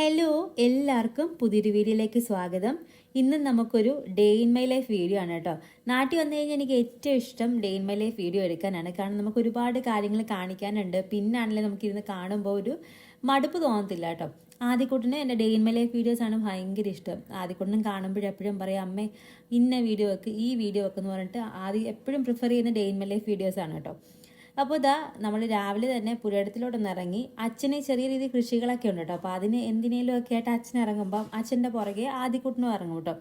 Hello, എല്ലാവർക്കും പുതിയൊരു വീഡിയോയിലേക്ക് സ്വാഗതം. ഇന്ന് നമുക്കൊരു day in my life video ആണ് കേട്ടോ. നാട്ടിൽ വന്നു കഴിഞ്ഞാൽ എനിക്ക് ഏറ്റവും ഇഷ്ടം day in my life video എടുക്കാനാണ്. കാരണം നമുക്ക് ഒരുപാട് കാര്യങ്ങൾ കാണിക്കാനുണ്ട്. പിന്നാണെങ്കിലും നമുക്കിരുന്ന് കാണുമ്പോൾ ഒരു മടുപ്പ് തോന്നത്തില്ല കേട്ടോ. ആദ്യക്കൂട്ടിന് എൻ്റെ day in my life videos ആണ് ഭയങ്കര ഇഷ്ടം. ആദ്യക്കൂട്ടിനും കാണുമ്പോഴെപ്പോഴും പറയാം, അമ്മേ ഇന്ന വീഡിയോ വെക്ക്, ഈ വീഡിയോ വെക്കെന്ന് പറഞ്ഞിട്ട് ആദ്യം എപ്പോഴും പ്രിഫർ ചെയ്യുന്ന day in my life videos ആണ് കേട്ടോ. അപ്പോൾ ഇതാ നമ്മൾ രാവിലെ തന്നെ പുരയിടത്തിലോട്ടൊന്ന് ഇറങ്ങി. അച്ഛന് ചെറിയ രീതിയിൽ കൃഷികളൊക്കെ ഉണ്ട് കേട്ടോ. അപ്പോൾ അതിന് എന്തിനേലും ഒക്കെ ആയിട്ട് അച്ഛൻ ഇറങ്ങുമ്പം അച്ഛൻ്റെ പുറകെ ആദ്യക്കുട്ടനും ഇറങ്ങും കേട്ടോ.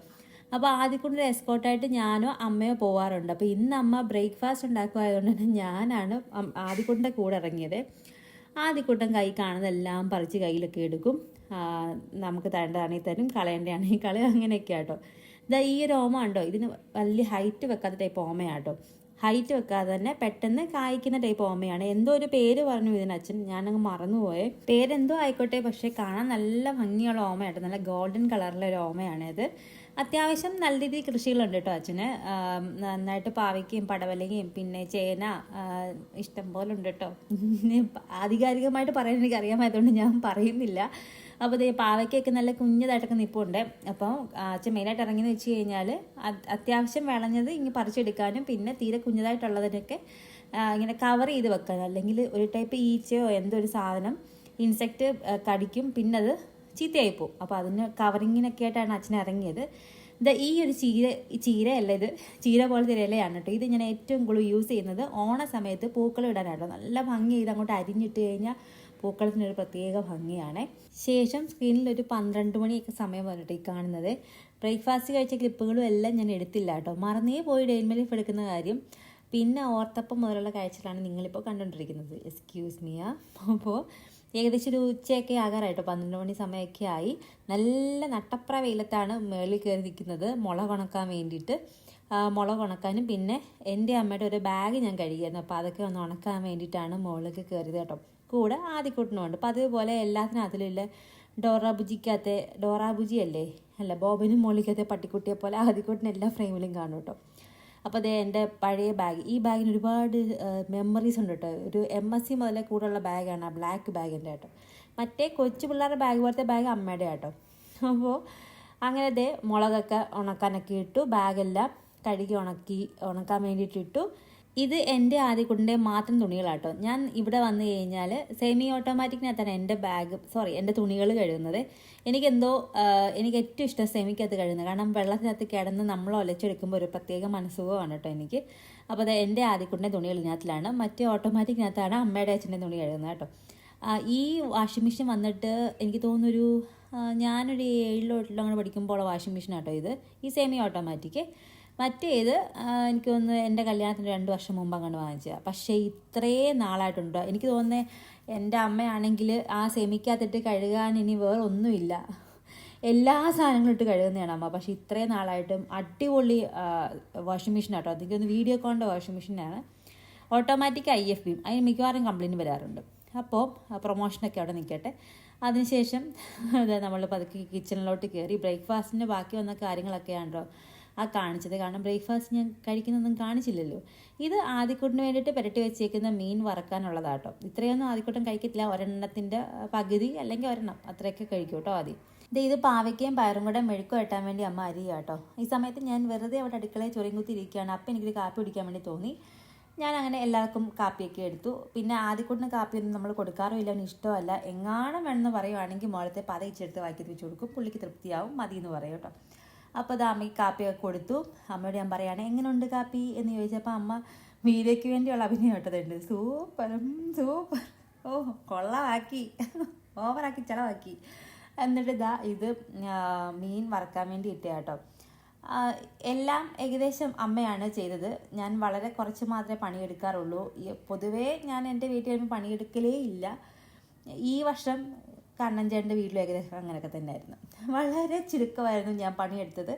അപ്പോൾ ആദ്യക്കുട്ടിൻ്റെ എസ്കോട്ടായിട്ട് ഞാനോ അമ്മയോ പോവാറുണ്ട്. അപ്പോൾ ഇന്ന് അമ്മ ബ്രേക്ക്ഫാസ്റ്റ് ഉണ്ടാക്കുമായതുകൊണ്ട് തന്നെ ഞാനാണ് ആദ്യക്കുട്ടിൻ്റെ കൂടെ ഇറങ്ങിയത്. ആദ്യക്കുട്ടൻ കൈ കാണുന്നതെല്ലാം പറിച്ച് കയ്യിലൊക്കെ എടുക്കും. നമുക്ക് തരേണ്ടതാണെങ്കിൽ തരും, കളയേണ്ടതാണെങ്കിൽ കളയും, അങ്ങനെയൊക്കെ ആട്ടോ. ഇതാ ഈ ഒരു ഓമ ഉണ്ടോ, ഇതിന് വലിയ ഹൈറ്റ് വെക്കാത്ത ടൈപ്പ് ഓമയാട്ടോ. ഹൈറ്റ് വെക്കാതെ തന്നെ പെട്ടെന്ന് കായ്ക്കുന്ന ടൈപ്പ് ഓമയാണ്. എന്തോ ഒരു പേര് പറഞ്ഞു ഇതിനച്ഛൻ, ഞാനങ്ങ് മറന്നുപോയെ. പേരെന്തോ ആയിക്കോട്ടെ, പക്ഷേ കാണാൻ നല്ല ഭംഗിയുള്ള ഓമയാട്ടോ. നല്ല ഗോൾഡൻ കളറിലെ ഒരു ഓമയാണിത്. അത്യാവശ്യം നല്ല രീതിയിൽ കൃഷികളുണ്ട് കേട്ടോ അച്ഛന്. നന്നായിട്ട് പാവയ്ക്കയും പടവലങ്ങയും പിന്നെ ചേന ഇഷ്ടം പോലെ ഉണ്ട് കേട്ടോ. ആധികാരികമായിട്ട് പറയാൻ എനിക്കറിയാമായതുകൊണ്ട് ഞാൻ പറയുന്നില്ല. അപ്പോൾ ഇതേ പാവയ്ക്കൊക്കെ നല്ല കുഞ്ഞതായിട്ടൊക്കെ നിൽപ്പുണ്ട്. അപ്പോൾ അച്ഛൻ മെയിനായിട്ട് ഇറങ്ങിയെന്ന് വെച്ച് കഴിഞ്ഞാൽ അത്യാവശ്യം വിളഞ്ഞത് ഇങ്ങനെ പറിച്ചെടുക്കാനും പിന്നെ തീരെ കുഞ്ഞതായിട്ടുള്ളതിനൊക്കെ ഇങ്ങനെ കവർ ചെയ്ത് വെക്കാനും. അല്ലെങ്കിൽ ഒരു ടൈപ്പ് ഈച്ചയോ എന്തോ ഒരു സാധനം ഇൻസെക്റ്റ് കടിക്കും, പിന്നെ അത് ചീത്തയായി പോകും. അപ്പോൾ അതിന് കവറിങ്ങിനൊക്കെ ആയിട്ടാണ് അച്ഛൻ ഇറങ്ങിയത്. ഈ ഒരു ചീരയല്ല, ഇത് ചീര പോലത്തെ ഇലയാണ് കേട്ടോ. ഇത് ഞാൻ ഏറ്റവും കൂടുതൽ യൂസ് ചെയ്യുന്നത് ഓണ സമയത്ത് പൂക്കളം ഇടാനായിട്ടോ. നല്ല ഭംഗി ചെയ്ത് അങ്ങോട്ട് അരിഞ്ഞിട്ട് കഴിഞ്ഞാൽ പൂക്കളത്തിനൊരു പ്രത്യേക ഭംഗിയാണ്. ശേഷം സ്ക്രീനിൽ ഒരു 12 മണിയൊക്കെ സമയം വന്നിട്ട് ഈ കാണുന്നത്. ബ്രേക്ക്ഫാസ്റ്റ് കഴിച്ച ക്ലിപ്പുകളും എല്ലാം ഞാൻ എടുത്തില്ല കേട്ടോ. മറന്നേ പോയി ഡേ ഇൻ മൈ ലൈഫ് എടുക്കുന്ന കാര്യം. പിന്നെ ഓർത്തപ്പം മുതലുള്ള കാഴ്ചകളാണ് നിങ്ങളിപ്പോൾ കണ്ടുകൊണ്ടിരിക്കുന്നത്. Excuse me. അപ്പോൾ ഏകദേശം ഒരു ഉച്ചയൊക്കെ ആകാറായിട്ടോ, 12 മണി സമയമൊക്കെ ആയി. നല്ല നട്ടപ്ര വെയിലത്താണ് മേളിൽ കയറി നിൽക്കുന്നത് മുളക് ഉണക്കാൻ വേണ്ടിയിട്ട്. മുളക് ഉണക്കാനും പിന്നെ എൻ്റെ അമ്മയുടെ ഒരു ബാഗ് ഞാൻ കഴുകിയായിരുന്നു. അപ്പോൾ അതൊക്കെ ഒന്ന് ഉണക്കാൻ വേണ്ടിയിട്ടാണ് മുകളിലേക്ക് കയറിയത് കേട്ടോ. കൂടെ ആദ്യക്കൂട്ടനുമുണ്ട്. അപ്പോൾ അതുപോലെ എല്ലാത്തിനകത്തിലുള്ള ഡോറാബുജി അല്ലേ, അല്ല ബോബനും മോളിക്കത്തെ പട്ടിക്കുട്ടിയെ പോലെ ആദ്യക്കൂട്ടിന് എല്ലാ ഫ്രെയിമിലും കാണും കേട്ടോ. അപ്പോൾ അതേ എൻ്റെ പഴയ ബാഗ്, ഈ ബാഗിന് ഒരുപാട് മെമ്മറീസ് ഉണ്ട് കേട്ടോ. ഒരു MSc മുതലേ കൂടെയുള്ള ബാഗാണ് ആ ബ്ലാക്ക് ബാഗിൻ്റെ കേട്ടോ. മറ്റേ കൊച്ചു പിള്ളേരുടെ ബാഗ് പോലത്തെ ബാഗ് അമ്മയുടെ കേട്ടോ. അപ്പോൾ അങ്ങനെ അതേ മുളകൊക്കെ ഉണക്കാനൊക്കെ ഇട്ടു, ബാഗെല്ലാം കഴുകി ഉണക്കാൻ വേണ്ടിയിട്ടിട്ടു. ഇത് എൻ്റെ ആദ്യക്കുട്ടിൻ്റെ മാത്രം തുണികളാട്ടോ. ഞാൻ ഇവിടെ വന്നു കഴിഞ്ഞാൽ സെമി ഓട്ടോമാറ്റിക്കിനകത്താണ് എൻ്റെ തുണികൾ കഴുകുന്നത്. എനിക്ക് ഏറ്റവും ഇഷ്ടം സെമിക്കകത്ത് കഴുകുന്നത്. കാരണം വെള്ളത്തിനകത്ത് കിടന്ന് നമ്മൾ ഒലച്ചെടുക്കുമ്പോൾ ഒരു പ്രത്യേക മനസ്സുഖമാണ് കേട്ടോ എനിക്ക്. അപ്പോൾ അത് എൻ്റെ ആദ്യക്കുട്ടിൻ്റെ തുണികൾ ഇതിനകത്തിലാണ്. മറ്റേ ഓട്ടോമാറ്റിക്കിനകത്താണ് അമ്മയുടെ അച്ഛൻ്റെ തുണി കഴുകുന്നത് കേട്ടോ. ഈ വാഷിംഗ് മെഷീൻ വന്നിട്ട് എനിക്ക് തോന്നുന്നൊരു ഞാനൊരു 7-8 അങ്ങനെ പഠിക്കുമ്പോൾ വാഷിംഗ് മെഷീൻ കേട്ടോ ഇത്. ഈ സെമി ഓട്ടോമാറ്റിക്. മറ്റേത് എനിക്ക് തോന്നുന്നു എൻ്റെ കല്യാണത്തിന് 2 വർഷം മുമ്പ് അങ്ങോട്ട് വാങ്ങിച്ചതാണ്. പക്ഷേ ഇത്രയും നാളായിട്ടുണ്ടോ, എനിക്ക് തോന്നുന്നത് എൻ്റെ അമ്മയാണെങ്കിൽ ആ സെമിക്കകത്തിട്ട് കഴുകാൻ ഇനി വേറെ ഒന്നുമില്ല, എല്ലാ സാധനങ്ങളും ഇട്ട് കഴുകുന്നതാണ് അമ്മ. പക്ഷേ ഇത്രയും നാളായിട്ടും അടിപൊളി വാഷിംഗ് മെഷീൻ കേട്ടോ. അതൊക്കെ വീഡിയോകോണിൻ്റെ വാഷിംഗ് മെഷീനാണ്. Automatic IFB. അതിന് മിക്കവാറും കംപ്ലയിൻറ്റ് വരാറുണ്ട്. അപ്പോൾ പ്രൊമോഷനൊക്കെ അവിടെ നിൽക്കട്ടെ. അതിനുശേഷം നമ്മൾ പതുക്കെ കിച്ചണിലോട്ട് കയറി. ബ്രേക്ക്ഫാസ്റ്റിന് ബാക്കി വന്ന കാര്യങ്ങളൊക്കെയാണല്ലോ കാണിച്ചത്. കാരണം ബ്രേക്ക്ഫാസ്റ്റ് ഞാൻ കഴിക്കുന്നൊന്നും കാണിച്ചില്ലല്ലോ. ഇത് ആദ്യക്കൂട്ടിന് വേണ്ടിയിട്ട് പുരട്ടി വെച്ചേക്കുന്ന മീൻ വറക്കാനുള്ളതാട്ടോ. ഇത്രയൊന്നും ആദ്യക്കൂട്ടം കഴിക്കത്തില്ല. ഒരെണ്ണത്തിൻ്റെ പകുതി അല്ലെങ്കിൽ ഒരെണ്ണം അത്രയൊക്കെ കഴിക്കും കേട്ടോ ആദ്യം. ഇത് പാവയ്ക്കയും പയറും കൂടെ മെഴുക്ക് വെട്ടാൻ വേണ്ടി അമ്മ അരിയുക കേട്ടോ. ഈ സമയത്ത് ഞാൻ വെറുതെ അവിടെ അടുക്കളയിൽ ചൊറിയും കുത്തി ഇരിക്കുകയാണ്. അപ്പം എനിക്കൊരു കാപ്പി കുടിക്കാൻ വേണ്ടി തോന്നി. ഞാൻ അങ്ങനെ എല്ലാവർക്കും കാപ്പിയൊക്കെ എടുത്തു. പിന്നെ ആദ്യക്കൂട്ടിന് കാപ്പിയൊന്നും നമ്മൾ കൊടുക്കാറുമില്ല, അവന് ഇഷ്ടമല്ല. എങ്ങാനും വേണമെന്ന് പറയുവാണെങ്കിൽ മുകളത്തെ പതയിച്ചെടുത്ത് വാക്കി വെച്ച് കൊടുക്കും. പുള്ളിക്ക് തൃപ്തിയാവും, മതി എന്ന് പറയും കേട്ടോ. അപ്പോൾ അത് അമ്മയ്ക്ക് കാപ്പിയൊക്കെ കൊടുത്തു. അമ്മയോട് ഞാൻ പറയുകയാണ് എങ്ങനെയുണ്ട് കാപ്പി എന്ന് ചോദിച്ചപ്പോൾ അമ്മ വീഡിയോയ്ക്ക് വേണ്ടിയുള്ള അഭിനയം കേട്ടതുണ്ട്. സൂപ്പർ, ഓ കൊള്ളാക്കി, ഓവറാക്കി ചിലവാക്കി. എന്നിട്ട് ഇത് മീൻ വറക്കാൻ വേണ്ടി ഇട്ടേ കേട്ടോ. എല്ലാം ഏകദേശം അമ്മയാണ് ചെയ്തത്. ഞാൻ വളരെ കുറച്ച് മാത്രമേ പണിയെടുക്കാറുള്ളൂ. പൊതുവേ ഞാൻ എൻ്റെ വീട്ടിൽ വരുമ്പോൾ പണിയെടുക്കലേ ഇല്ല. ഈ വർഷം കണ്ണഞ്ചേട്ടൻ്റെ വീട്ടിലും ഏകദേശം അങ്ങനെയൊക്കെ തന്നെ ആയിരുന്നു. വളരെ ചുരുക്കമായിരുന്നു ഞാൻ പണിയെടുത്തത്.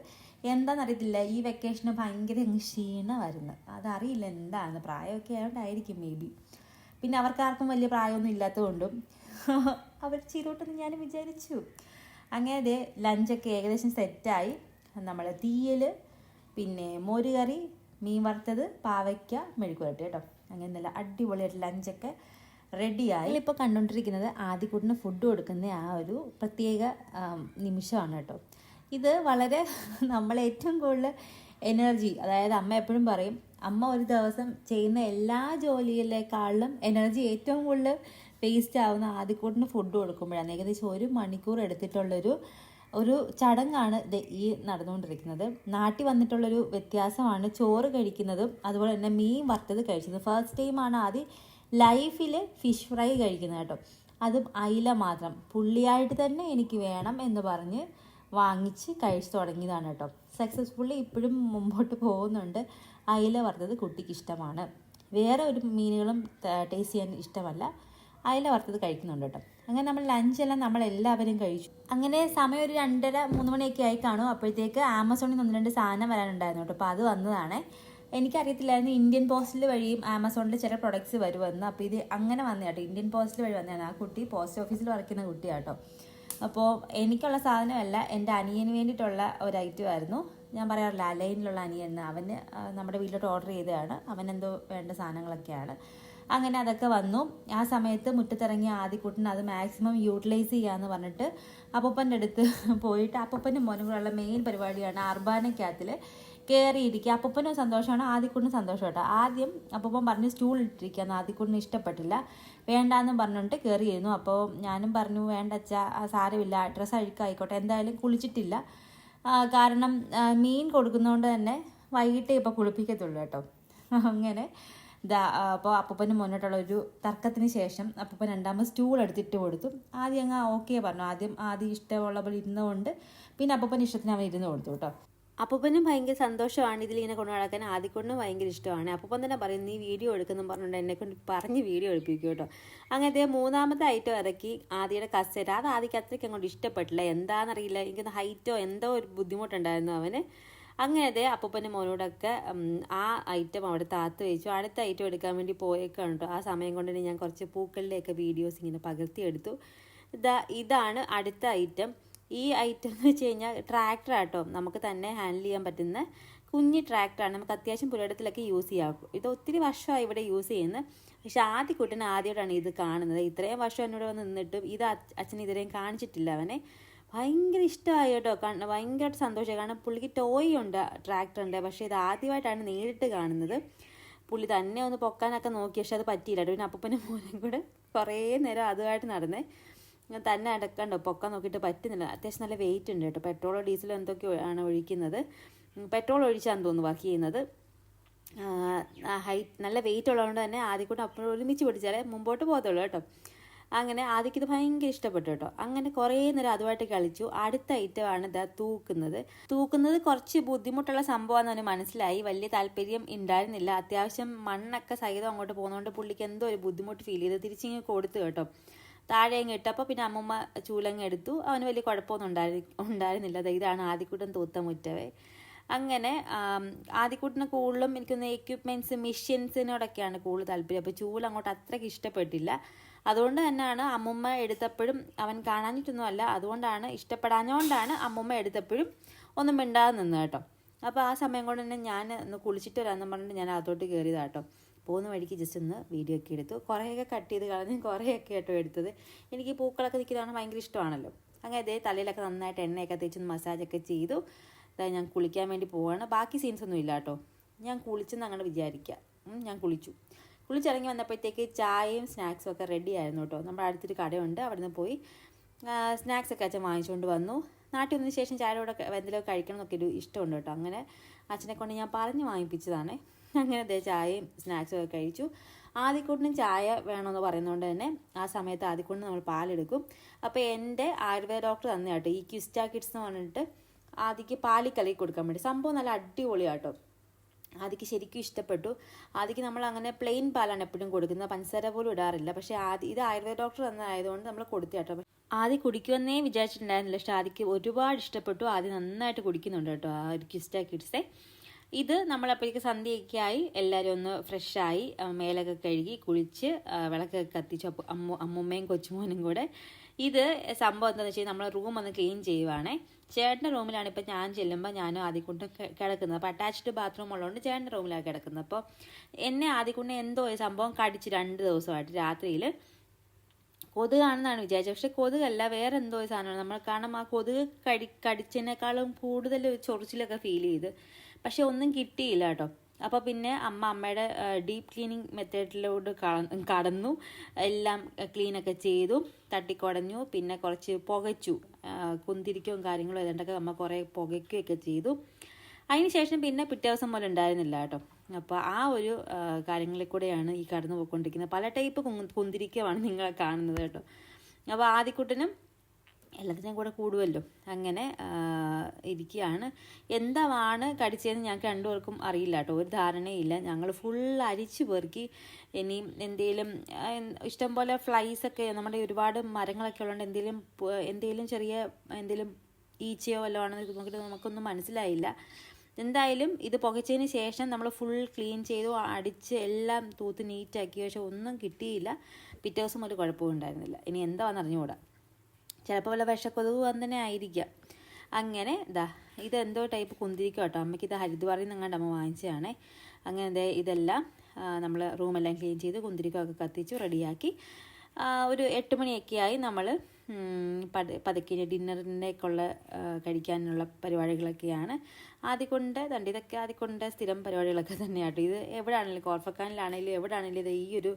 എന്താണെന്നറിയത്തില്ല, ഈ വെക്കേഷന് ഭയങ്കര ക്ഷീണമായിരുന്നു. അതറിയില്ല എന്താണെന്ന്, പ്രായമൊക്കെ ആയതുകൊണ്ടായിരിക്കും മേ ബി. പിന്നെ അവർക്കാർക്കും വലിയ പ്രായമൊന്നും ഇല്ലാത്തതുകൊണ്ടും അവർ ചെയ്തോട്ടെന്ന് ഞാൻ വിചാരിച്ചു. അങ്ങനെ ലഞ്ചൊക്കെ ഏകദേശം സെറ്റായി. നമ്മൾ തീയൽ, പിന്നെ മോരുകറി, മീൻ വറുത്തത്, പാവയ്ക്ക, മെഴുക്ക് വരട്ടി കേട്ടോ. അങ്ങനെ നല്ല അടിപൊളിയായിട്ട് ലഞ്ചൊക്കെ റെഡിയായി. ഇപ്പോൾ കണ്ടുകൊണ്ടിരിക്കുന്നത് ആദിക്കുട്ടിന് ഫുഡ് കൊടുക്കുന്ന ആ ഒരു പ്രത്യേക നിമിഷമാണ് കേട്ടോ. ഇത് വളരെ നമ്മളെ ഏറ്റവും കൂടുതൽ എനർജി, അതായത് അമ്മ എപ്പോഴും പറയും, അമ്മ ഒരു ദിവസം ചെയ്യുന്ന എല്ലാ ജോലിയിലേക്കാളും എനർജി ഏറ്റവും കൂടുതൽ വേസ്റ്റ് ആവുന്ന ആദിക്കുട്ടിന് ഫുഡ് കൊടുക്കുമ്പോഴാണ്. ഏകദേശം 1 മണിക്കൂർ എടുത്തിട്ടുള്ളൊരു ചടങ്ങാണ് ഈ നടന്നുകൊണ്ടിരിക്കുന്നത്. നാട്ടിൽ വന്നിട്ടുള്ളൊരു വ്യത്യാസമാണ് ചോറ് കഴിക്കുന്നതും അതുപോലെ തന്നെ മീൻ വറുത്തത് കഴിച്ചത്. ഫസ്റ്റ് ടൈമാണ് ആദ്യം ലൈഫിൽ ഫിഷ് ഫ്രൈ കഴിക്കുന്നത് കേട്ടോ. അതും അയില മാത്രം പുള്ളിയായിട്ട് തന്നെ എനിക്ക് വേണം എന്ന് പറഞ്ഞ് വാങ്ങിച്ച് കഴിച്ചു തുടങ്ങിയതാണ് കേട്ടോ. സക്സസ്ഫുള്ളി ഇപ്പോഴും മുമ്പോട്ട് പോകുന്നുണ്ട്. അയില വറുത്തത് കുട്ടിക്ക് ഇഷ്ടമാണ്. വേറെ ഒരു മീനുകളും ടേസ്റ്റ് ചെയ്യാൻ ഇഷ്ടമല്ല. അയില വറുത്തത് കഴിക്കുന്നുണ്ട് കേട്ടോ. അങ്ങനെ നമ്മൾ ലഞ്ചെല്ലാം നമ്മളെല്ലാവരും കഴിച്ചു. അങ്ങനെ സമയം ഒരു 2:30-3 മണിയൊക്കെ ആയി കാണും. അപ്പോഴത്തേക്ക് ആമസോണിൽ നിന്ന് 1-2 സാധനം വരാനുണ്ടായിരുന്നു കേട്ടോ. അപ്പോൾ അത് വന്നതാണ്. എനിക്കറിയത്തില്ലായിരുന്നു ഇന്ത്യൻ പോസ്റ്റിൽ വഴിയും ആമസോണിൽ ചില പ്രൊഡക്ട്സ് വരുമെന്ന്. അപ്പോൾ ഇത് അങ്ങനെ വന്നു കേട്ടോ. ഇന്ത്യൻ പോസ്റ്റിൽ വഴി വന്നതാണ്. ആ കുട്ടി പോസ്റ്റ് ഓഫീസിൽ വർക്ക് ചെയ്യുന്ന കുട്ടിയാട്ടോ. അപ്പോൾ എനിക്കുള്ള സാധനമല്ല, എൻ്റെ അനിയന് വേണ്ടിയിട്ടുള്ള ഒരു ഐറ്റമായിരുന്നു. ഞാൻ പറയാറില്ല അലൈനിലുള്ള അനിയൻ, അവന് നമ്മുടെ വീട്ടിലോട്ട് ഓർഡർ ചെയ്തതാണ്. അവനെന്തോ വേണ്ട സാധനങ്ങളൊക്കെയാണ്. അങ്ങനെ അതൊക്കെ വന്നു. ആ സമയത്ത് മുറ്റത്തിറങ്ങിയ ആദിക്കുട്ടന് അത് മാക്സിമം യൂട്ടിലൈസ് ചെയ്യാമെന്ന് പറഞ്ഞിട്ട് അപ്പൂപ്പൻ്റെ അടുത്ത് പോയിട്ട് അപ്പൂപ്പൻ്റെ മോനും കൂടെയുള്ള മെയിൻ പരിപാടിയാണ് അർബാനക്കകത്തിൽ കയറിയിരിക്കുക. അപ്പൂപ്പനും സന്തോഷമാണ്, ആദിക്കുട്ടിനും സന്തോഷം കേട്ടോ. ആദ്യം അപ്പൂപ്പൻ പറഞ്ഞ് സ്റ്റൂൾ ഇട്ടിരിക്കുകയെന്ന് ആദിക്കുട്ടിന് ഇഷ്ടപ്പെട്ടില്ല, വേണ്ടാന്നും പറഞ്ഞിട്ട് കയറിയിരുന്നു. അപ്പോൾ ഞാനും പറഞ്ഞു വേണ്ട അച്ഛാ, സാരമില്ല, ഡ്രസ്സ് അഴുക്കായിക്കോട്ടെ, എന്തായാലും കുളിച്ചിട്ടില്ല, കാരണം മീൻ കൊടുക്കുന്നതുകൊണ്ട് തന്നെ വൈകിട്ടേ ഇപ്പോൾ കുളിപ്പിക്കത്തുള്ളൂ കേട്ടോ. അങ്ങനെ അപ്പോൾ അപ്പൂപ്പന് മുന്നോട്ടുള്ള ഒരു തർക്കത്തിന് ശേഷം അപ്പൂപ്പൻ രണ്ടാമത് സ്റ്റൂൾ എടുത്തിട്ട് കൊടുത്തു. ആദ്യം അങ്ങ് ഓക്കെ പറഞ്ഞു. ആദ്യം ഇഷ്ടമുള്ള പോലെ ഇരുന്നുകൊണ്ട് പിന്നെ അപ്പൂപ്പൻ്റെ ഇഷ്ടത്തിന് അവൻ ഇരുന്ന് കൊടുത്തു കേട്ടോ. അപ്പൂപ്പനും ഭയങ്കര സന്തോഷമാണ് ഇതിലിങ്ങനെ കൊണ്ടു നടക്കാൻ. ആദിക്കൊണ്ടും ഭയങ്കര ഇഷ്ടമാണ്. അപ്പൂപ്പൻ തന്നെ പറയും നീ വീഡിയോ എടുക്കുന്നു പറഞ്ഞുകൊണ്ട് എന്നെക്കൊണ്ട് പറഞ്ഞ് വീഡിയോ എടുപ്പിക്കും കേട്ടോ. അങ്ങനത്തെ 3ാമത്തെ ഐറ്റം ഇറക്കി ആദിയുടെ കസേര. അത് ആദിക്ക് അത്രയ്ക്ക് അങ്ങോട്ട് ഇഷ്ടപ്പെട്ടില്ല, എന്താണെന്നറിയില്ല. എനിക്കൊന്ന് ഹൈറ്റോ എന്തോ ഒരു ബുദ്ധിമുട്ടുണ്ടായിരുന്നു അവന്. അങ്ങനത്തെ അപ്പൂപ്പൻ്റെ മോനോടൊക്കെ ആ ഐറ്റം അവിടെ താത്ത് വെച്ചു. അടുത്ത ഐറ്റം എടുക്കാൻ വേണ്ടി പോയേക്കാണ് കേട്ടോ. ആ സമയം കൊണ്ട് ഞാൻ കുറച്ച് പൂക്കളിലെയൊക്കെ വീഡിയോസ് ഇങ്ങനെ പകർത്തിയെടുത്തു. ഇതാണ് അടുത്ത ഐറ്റം. ഈ ഐറ്റം എന്ന് വെച്ച് കഴിഞ്ഞാൽ ട്രാക്ടറാട്ടോ. നമുക്ക് തന്നെ ഹാൻഡിൽ ചെയ്യാൻ പറ്റുന്ന കുഞ്ഞ് ട്രാക്ടറാണ്. നമുക്ക് അത്യാവശ്യം പുരയിടത്തിലൊക്കെ യൂസ് ചെയ്യാം. ഇത് ഒത്തിരി വർഷമായി ഇവിടെ യൂസ് ചെയ്യുന്നത്. പക്ഷെ ആദ്യക്കുട്ടന് ആദ്യമായിട്ടാണ് ഇത് കാണുന്നത്. ഇത്രയും വർഷം എന്നോട് വന്ന് നിന്നിട്ടും ഇത് അച്ഛൻ ഇതുവരെയും കാണിച്ചിട്ടില്ല. അവനെ ഭയങ്കര ഇഷ്ടമായി കേട്ടോ. ഭയങ്കരമായിട്ട് സന്തോഷമായി. കാരണം പുള്ളിക്ക് ടോയ് ഉണ്ട്, ട്രാക്ടറുണ്ട്. പക്ഷേ ഇത് ആദ്യമായിട്ടാണ് നേരിട്ട് കാണുന്നത്. പുള്ളി തന്നെ ഒന്ന് പൊക്കാനൊക്കെ നോക്കി, പക്ഷെ അത് പറ്റിയില്ല കേട്ടോ. പിന്നെ അപ്പൂപ്പൻ്റെ മോനും കൂടെ കുറേ നേരം അതുമായിട്ട് നടന്നേ. തന്നെ അടക്കണ്ടോ പൊക്കാൻ നോക്കിയിട്ട് പറ്റുന്നില്ല. അത്യാവശ്യം നല്ല വെയിറ്റ് ഉണ്ട് കേട്ടോ. പെട്രോളോ ഡീസലോ എന്തൊക്കെയോ ആണ് ഒഴിക്കുന്നത്. പെട്രോൾ ഒഴിച്ചാന്ന് തോന്നുന്നു വർക്ക് ചെയ്യുന്നത്. നല്ല വെയിറ്റ് ഉള്ളതുകൊണ്ട് തന്നെ ആദ്യക്കൂടെ അപ്പോഴും ഒരുമിച്ച് പിടിച്ചാലേ മുമ്പോട്ട് പോകത്തുള്ളൂ കേട്ടോ. അങ്ങനെ ആദ്യക്ക് ഇത് ഭയങ്കര ഇഷ്ടപ്പെട്ടു കേട്ടോ. അങ്ങനെ കുറേ നേരം അതുമായിട്ട് കളിച്ചു. അടുത്ത ഐറ്റമാണ് തൂക്കുന്നത് കുറച്ച് ബുദ്ധിമുട്ടുള്ള സംഭവമാണെന്ന് അവന് മനസ്സിലായി. വലിയ താല്പര്യം ഉണ്ടായിരുന്നില്ല. അത്യാവശ്യം മണ്ണൊക്കെ സഹിതം അങ്ങോട്ട് പോകുന്നതുകൊണ്ട് പുള്ളിക്ക് എന്തോ ഒരു ബുദ്ധിമുട്ട് ഫീൽ ചെയ്ത് തിരിച്ചിങ്ങ് കൊടുത്തു കേട്ടോ. താഴെ അങ്ങ് ഇട്ടപ്പോൾ പിന്നെ അമ്മൂമ്മ ചൂലങ്ങ് എടുത്തു. അവന് വലിയ കുഴപ്പമൊന്നും ഉണ്ടായിരുന്നില്ല. ഇതാണ് ആദിക്കുട്ടൻ തൂത്ത മുറ്റവേ. അങ്ങനെ ആദിക്കുട്ടിന് കൂടുതലും എനിക്കൊന്ന് എക്യുപ്മെൻറ്റ്സ് മെഷീൻസിനോടൊക്കെയാണ് കൂടുതൽ താല്പര്യം. അപ്പോൾ ചൂൽ അങ്ങോട്ട് അത്രയ്ക്ക് ഇഷ്ടപ്പെട്ടില്ല. അതുകൊണ്ട് തന്നെയാണ് അമ്മൂമ്മ എടുത്തപ്പോഴും അവൻ കാണാനിട്ടൊന്നുമല്ല, അതുകൊണ്ടാണ് ഇഷ്ടപ്പെടാഞ്ഞുകൊണ്ടാണ് അമ്മൂമ്മ എടുത്തപ്പോഴും ഒന്നും മിണ്ടാതെ നിന്ന് കേട്ടോ. അപ്പോൾ ആ സമയം കൊണ്ട് തന്നെ ഞാൻ ഒന്ന് കുളിച്ചിട്ട് വരാമെന്ന് പറഞ്ഞിട്ട് ഞാൻ അകത്തോട്ട് കയറിയതാട്ടോ. പോകുന്ന വഴിക്ക് ജസ്റ്റ് ഒന്ന് വീഡിയോ ഒക്കെ എടുത്തു. കുറേയൊക്കെ കട്ട് ചെയ്ത് കളഞ്ഞ് കുറേയൊക്കെ കേട്ടോ എടുത്തത്. എനിക്ക് പൂക്കളൊക്കെ നിൽക്കുന്നതാണ് ഭയങ്കര ഇഷ്ടമാണല്ലോ. അങ്ങനെ അതേ തലയിലൊക്കെ നന്നായിട്ട് എണ്ണയൊക്കെ തേച്ചൊന്ന് മസാജൊക്കെ ചെയ്തു. അതായത് ഞാൻ കുളിക്കാൻ വേണ്ടി പോവാണ്. ബാക്കി സീൻസ് ഒന്നും ഇല്ല കേട്ടോ. ഞാൻ കുളിച്ചെന്ന് അങ്ങനെ വിചാരിക്കുക. ഞാൻ കുളിച്ചിറങ്ങി വന്നപ്പോഴത്തേക്ക് ചായയും സ്നാക്സും ഒക്കെ റെഡി ആയിരുന്നു കേട്ടോ. നമ്മുടെ അടുത്തൊരു കടയുണ്ട്, അവിടെ നിന്ന് പോയി സ്നാക്സൊക്കെ അച്ഛൻ വാങ്ങിച്ചുകൊണ്ട് വന്നു. നാട്ടിൽ വന്നതിന് ശേഷം ചായയോടെ എന്തെങ്കിലും കഴിക്കണം എന്നൊക്കെ ഒരു ഇഷ്ടമുണ്ട് കേട്ടോ. അങ്ങനെ അച്ഛനെ കൊണ്ട് ഞാൻ പറഞ്ഞ് വാങ്ങിപ്പിച്ചതാണ്. അങ്ങനെ അതേ ചായയും സ്നാക്സും ഒക്കെ കഴിച്ചു. ആദിക്കൂട്ടിനും ചായ വേണമെന്ന് പറയുന്നതുകൊണ്ട് തന്നെ ആ സമയത്ത് ആദിക്കൂട്ടിന് നമ്മൾ പാലെടുക്കും. അപ്പോൾ എൻ്റെ ആയുർവേദ ഡോക്ടർ തന്നെ കേട്ടോ ഈ ക്വിസ്റ്റാ കിഡ്സ് എന്ന് പറഞ്ഞിട്ട് ആദിക്ക് പാലിൽ കലക്കി കൊടുക്കാൻ വേണ്ടി. സംഭവം നല്ല അടിപൊളിയാട്ടോ. ആദിക്ക് ശരിക്കും ഇഷ്ടപ്പെട്ടു. ആദിക്ക് നമ്മൾ അങ്ങനെ പ്ലെയിൻ പാലാണ് എപ്പോഴും കൊടുക്കുന്നത്, പഞ്ചസാര പോലും ഇടാറില്ല. പക്ഷേ ഇത് ആയുർവേദ ഡോക്ടർ തന്നതായതുകൊണ്ട് നമ്മൾ കൊടുത്തു കേട്ടോ. ആദ്യ കുടിക്കുമെന്നേ വിചാരിച്ചിട്ടുണ്ടായിരുന്നില്ല, പക്ഷേ ആദിക്ക് ഒരുപാട് ഇഷ്ടപ്പെട്ടു. ആദ്യം നന്നായിട്ട് കുടിക്കുന്നുണ്ട് കേട്ടോ ആ ഒരു ക്വിസ്റ്റാ കിഡ്സെ. ഇത് നമ്മളപ്പോഴേക്ക് സന്ധ്യയൊക്കെ ആയി എല്ലാവരും ഒന്ന് ഫ്രഷായി മേലൊക്കെ കഴുകി കുളിച്ച് വിളക്കൊക്കെ കത്തിച്ചു. അമ്മൂമ്മയും കൊച്ചുമോനും കൂടെ ഇത് സംഭവം എന്താണെന്ന് വെച്ചാൽ നമ്മൾ റൂം ഒന്ന് ക്ലീൻ ചെയ്യുവാണേ. ചേട്ടൻ്റെ റൂമിലാണ് ഇപ്പോൾ ഞാൻ ചെല്ലുമ്പോൾ ഞാനും ആദ്യക്കൊണ്ട് കിടക്കുന്നത്. അപ്പോൾ അറ്റാച്ച്ഡ് ബാത്റൂം ഉള്ളതുകൊണ്ട് ചേട്ടൻ്റെ റൂമിലാണ് കിടക്കുന്നത്. അപ്പോൾ എന്നെ ആദ്യക്കൊണ്ട് എന്തോ ഒരു സംഭവം കടിച്ച് 2 ദിവസമായിട്ട് രാത്രിയിൽ. കൊതുകാണെന്നാണ് വിചാരിച്ചത്. പക്ഷെ കൊതുകല്ല, വേറെ എന്തോ ഒരു സാധനമാണ്. നമ്മൾ കാരണം ആ കൊതുക് കടിച്ചതിനേക്കാളും കൂടുതൽ ചൊറിച്ചിലൊക്കെ ഫീൽ ചെയ്ത്. പക്ഷെ ഒന്നും കിട്ടിയില്ല കേട്ടോ. അപ്പോൾ പിന്നെ അമ്മയുടെ ഡീപ്പ് ക്ലീനിങ് മെത്തേഡിലോട്ട് കടന്നു. എല്ലാം ക്ലീനൊക്കെ ചെയ്തു, തട്ടിക്കുടഞ്ഞു, പിന്നെ കുറച്ച് പുകച്ചു, കുന്തിരിക്കവും കാര്യങ്ങളും ഏതാണ്ടൊക്കെ അമ്മ കുറേ പുകയ്ക്കുകയൊക്കെ ചെയ്തു. അതിന് ശേഷം പിന്നെ പിറ്റേ ദിവസം പോലെ ഉണ്ടായിരുന്നില്ല കേട്ടോ. അപ്പോൾ ആ ഒരു കാര്യങ്ങളിൽ കൂടെയാണ് ഈ കടന്നു പോയിക്കൊണ്ടിരിക്കുന്നത്. പല ടൈപ്പ് കുന്തിരിക്കമാണ് നിങ്ങളെ കാണുന്നത് കേട്ടോ. അപ്പോൾ ആദ്യക്കുട്ടനും എല്ലാത്തിനും കൂടെ കൂടുമല്ലോ, അങ്ങനെ ഇരിക്കുകയാണ്. എന്താണ് കടിച്ചതെന്ന് ഞങ്ങൾക്ക് രണ്ടുപേർക്കും അറിയില്ല കേട്ടോ, ഒരു ധാരണയില്ല. ഞങ്ങൾ ഫുൾ അരിച്ചു പെറുക്കി. ഇനി എന്തെങ്കിലും ഇഷ്ടംപോലെ ഫ്ലൈസൊക്കെ, നമ്മുടെ ഒരുപാട് മരങ്ങളൊക്കെ ഉള്ളതുകൊണ്ട് എന്തെങ്കിലും ചെറിയ എന്തെങ്കിലും ഈച്ചയോ വല്ലതും ആണെന്ന് നോക്കിയിട്ട് നമുക്കൊന്നും മനസ്സിലായില്ല. എന്തായാലും ഇത് പുകച്ചതിന് ശേഷം നമ്മൾ ഫുൾ ക്ലീൻ ചെയ്തു, അടിച്ച് എല്ലാം തൂത്ത് നീറ്റാക്കി. പക്ഷെ ഒന്നും കിട്ടിയില്ല. പിറ്റേ ദിവസം ഒരു കുഴപ്പവും ഉണ്ടായിരുന്നില്ല. ഇനി എന്താണെന്ന് അറിഞ്ഞുകൂടാ, ചിലപ്പോൾ വല്ല വിഷക്കൊതുക് തന്നെ ആയിരിക്കാം. അങ്ങനെ ഇതെന്തോ ടൈപ്പ് കുന്തിരിക്കും കേട്ടോ. അമ്മയ്ക്ക് ഇത് ഹരിദ്വാറിൽ നിന്ന് എങ്ങാണ്ട് അമ്മ വാങ്ങിച്ചതാണേ. അങ്ങനെ ഇതെല്ലാം നമ്മൾ റൂമെല്ലാം ക്ലീൻ ചെയ്ത് കുന്തിരിക്കമൊക്കെ കത്തിച്ചു റെഡിയാക്കി. ഒരു 8 മണിയൊക്കെ ആയി. നമ്മൾ പതുക്കെ ഡിന്നറിനേക്കുള്ള കഴിക്കാനുള്ള പരിപാടികളൊക്കെയാണ്. ആദ്യക്കൊണ്ട് ഇതൊക്കെ ആദ്യക്കൊണ്ട് സ്ഥിരം പരിപാടികളൊക്കെ തന്നെയാട്ടോ. ഇത് എവിടെയാണെങ്കിലും കോർഫക്കാനിലാണെങ്കിലും എവിടെയാണെങ്കിലും ഇത് ഈ ഒരു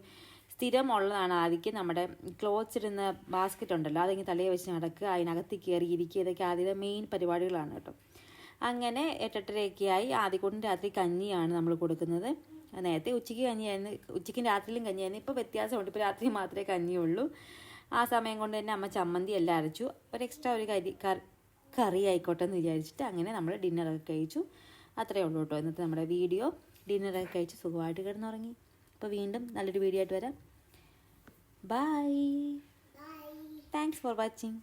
സ്ഥിരമുള്ളതാണ്. ആദ്യം നമ്മുടെ ക്ലോത്ത്സ് ഇടുന്ന ബാസ്ക്കറ്റ് ഉണ്ടല്ലോ, അതിങ്ങനെ തലയെ വെച്ച് നടക്കുക, അതിനകത്ത് കയറി ഇരിക്കുക, ഇതൊക്കെ ആദ്യത്തെ മെയിൻ പരിപാടികളാണ് കേട്ടോ. അങ്ങനെ 8-8:30 ആയി. ആദ്യക്കൊണ്ട് രാത്രി കഞ്ഞിയാണ് നമ്മൾ കൊടുക്കുന്നത്. നേരത്തെ ഉച്ചയ്ക്ക് കഞ്ഞിയായിരുന്നു, ഉച്ചയ്ക്കും രാത്രിയിലും കഞ്ഞിയായിരുന്നു. ഇപ്പോൾ വ്യത്യാസമുണ്ട്, ഇപ്പോൾ രാത്രി മാത്രമേ കഞ്ഞിയുള്ളൂ. ആ സമയം കൊണ്ട് തന്നെ അമ്മ ചമ്മന്തി എല്ലാം അരച്ചു. ഒരു എക്സ്ട്രാ ഒരു കറി ആയിക്കോട്ടെ എന്ന് വിചാരിച്ചിട്ട് അങ്ങനെ നമ്മൾ ഡിന്നറൊക്കെ കഴിച്ചു. അത്രയേ ഉള്ളൂ കേട്ടോ ഇന്നത്തെ നമ്മുടെ വീഡിയോ. ഡിന്നറൊക്കെ കഴിച്ച് സുഖമായിട്ട് കിടന്നുറങ്ങി. അപ്പോൾ വീണ്ടും നല്ലൊരു വീഡിയോ ആയിട്ട് വരാം. ബൈ. Thanks for watching.